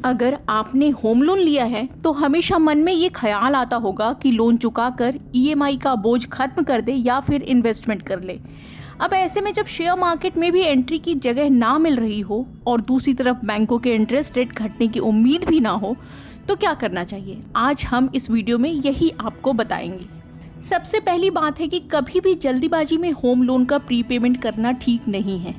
अगर आपने home loan लिया है तो हमेशा मन में ये ख्याल आता होगा कि लोन चुकाकर ईएमआई का बोझ खत्म कर दे या फिर इन्वेस्टमेंट कर ले। अब ऐसे में जब शेयर मार्केट में भी एंट्री की जगह ना मिल रही हो और दूसरी तरफ बैंकों के इंटरेस्ट रेट घटने की उम्मीद भी ना हो तो क्या करना चाहिए, आज हम इस वीडियो में यही आपको बताएंगे। सबसे पहली बात है कि कभी भी जल्दीबाजी में होम लोन का प्रीपेमेंट करना ठीक नहीं है।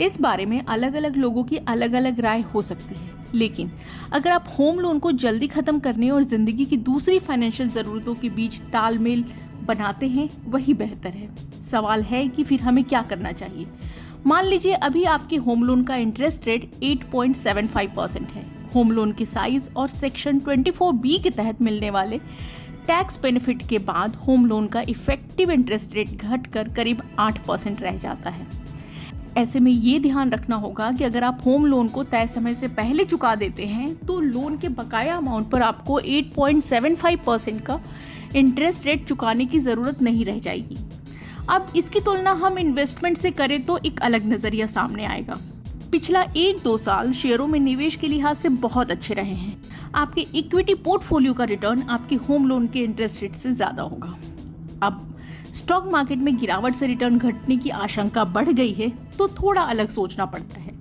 इस बारे में अलग अलग लोगों की अलग अलग राय हो सकती है, लेकिन अगर आप होम लोन को जल्दी खत्म करने और जिंदगी की दूसरी फाइनेंशियल ज़रूरतों के बीच तालमेल बनाते हैं वही बेहतर है। सवाल है कि फिर हमें क्या करना चाहिए। मान लीजिए अभी आपके होम लोन का इंटरेस्ट रेट 8.75% है। होम लोन की साइज और सेक्शन 24B के तहत मिलने वाले टैक्स बेनिफिट के बाद होम लोन का इफेक्टिव इंटरेस्ट रेट घटकर करीब 8% रह जाता है। ऐसे में ये ध्यान रखना होगा कि अगर आप होम लोन को तय समय से पहले चुका देते हैं तो लोन के बकाया अमाउंट पर आपको 8.75% का इंटरेस्ट रेट चुकाने की ज़रूरत नहीं रह जाएगी। अब इसकी तुलना हम इन्वेस्टमेंट से करें तो एक अलग नज़रिया सामने आएगा। पिछला 1-2 साल शेयरों में निवेश के लिहाज से बहुत अच्छे रहे हैं। आपके इक्विटी पोर्टफोलियो का रिटर्न आपके होम लोन के इंटरेस्ट रेट से ज़्यादा होगा। अब स्टॉक मार्केट में गिरावट से रिटर्न घटने की आशंका बढ़ गई है तो थोड़ा अलग सोचना पड़ता है।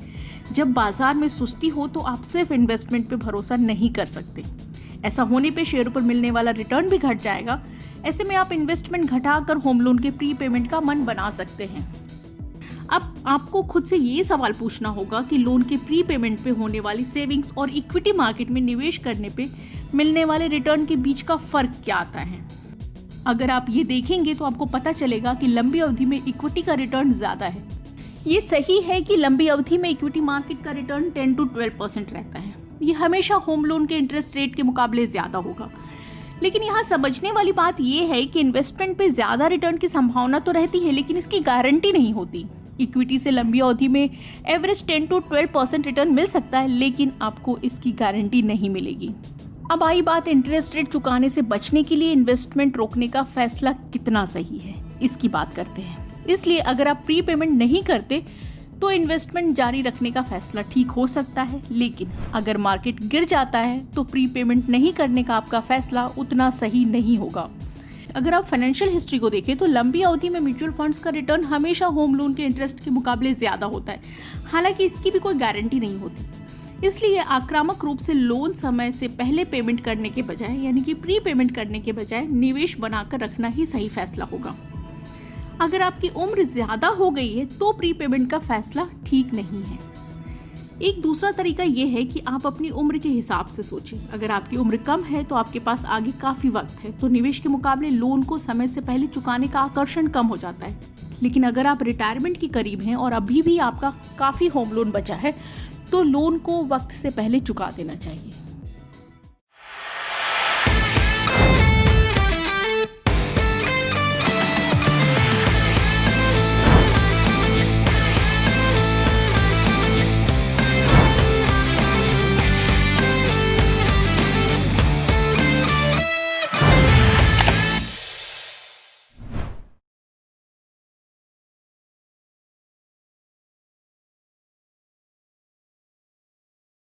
जब बाजार में सुस्ती हो तो आप सिर्फ इन्वेस्टमेंट पे भरोसा नहीं कर सकते। ऐसा होने पे शेयरों पर मिलने वाला रिटर्न भी घट जाएगा। ऐसे में आप इन्वेस्टमेंट घटाकर होम लोन के प्री पेमेंट का मन बना सकते हैं। अब आपको खुद से ये सवाल पूछना होगा कि लोन के प्री पेमेंट पे होने वाली सेविंग्स और इक्विटी मार्केट में निवेश करने पे मिलने वाले रिटर्न के बीच का फर्क क्या आता है। अगर आप ये देखेंगे तो आपको पता चलेगा कि लंबी अवधि में इक्विटी का रिटर्न ज़्यादा है। ये सही है कि लंबी अवधि में इक्विटी मार्केट का रिटर्न 10 to 12% रहता है। ये हमेशा होम लोन के इंटरेस्ट रेट के मुकाबले ज़्यादा होगा। लेकिन यहाँ समझने वाली बात यह है कि इन्वेस्टमेंट पे ज़्यादा रिटर्न की संभावना तो रहती है, लेकिन इसकी गारंटी नहीं होती। इक्विटी से लंबी अवधि में एवरेज 10 to 12% रिटर्न मिल सकता है, लेकिन आपको इसकी गारंटी नहीं मिलेगी। अब आई बात इंटरेस्ट रेट चुकाने से बचने के लिए इन्वेस्टमेंट रोकने का फैसला कितना सही है, इसकी बात करते हैं। इसलिए अगर आप प्री पेमेंट नहीं करते तो इन्वेस्टमेंट जारी रखने का फैसला ठीक हो सकता है, लेकिन अगर मार्केट गिर जाता है तो प्री पेमेंट नहीं करने का आपका फैसला उतना सही नहीं होगा। अगर आप फाइनेंशियल हिस्ट्री को देखें तो लंबी अवधि में म्यूचुअल फंड्स का रिटर्न हमेशा होम लोन के इंटरेस्ट के मुकाबले ज़्यादा होता है, हालांकि इसकी भी कोई गारंटी नहीं होती। इसलिए आक्रामक रूप से लोन समय से पहले पेमेंट करने के बजाय, यानी कि प्री पेमेंट करने के बजाय निवेश बनाकर रखना ही सही फैसला होगा। अगर आपकी उम्र ज़्यादा हो गई है तो प्री पेमेंट का फैसला ठीक नहीं है। एक दूसरा तरीका यह है कि आप अपनी उम्र के हिसाब से सोचें। अगर आपकी उम्र कम है तो आपके पास आगे काफ़ी वक्त है, तो निवेश के मुकाबले लोन को समय से पहले चुकाने का आकर्षण कम हो जाता है। लेकिन अगर आप रिटायरमेंट के करीब हैं और अभी भी आपका काफ़ी होम लोन बचा है तो लोन को वक्त से पहले चुका देना चाहिए।